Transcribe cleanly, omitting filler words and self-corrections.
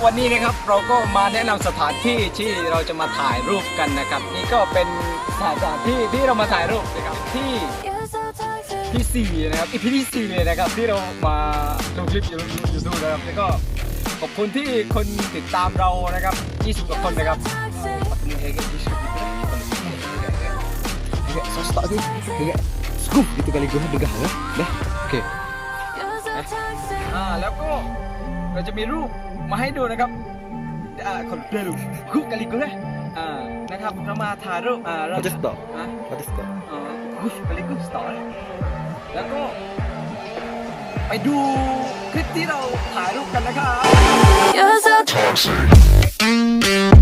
วันนี้นะครับเราก็มาแนะนำสถานที่ที่เราจะมาถ่ายรูปกันนะครับนี่ก็เป็นสถานที่ที่เรามาถ่ายรูปนะครับที่4นะครับอีพีที่4เลยนะครับที่เรามาลงคลิปอยู่ดูนะครับแล้วก็ขอบคุณที่คนติดตามเรานะครับ20กว่าคนนะครับstop lagi scoop gitu kali gue degah ya dah oke แล้วก็เราจะมีรูปมาให้ดูนะครับคนเปลือยรูปkali gueนะครับเรามาถ่ายรูปเราจะ stop kali gue stop แล้วก็ไปดูคลิปที่เราถ่ายรูปกันนะครับ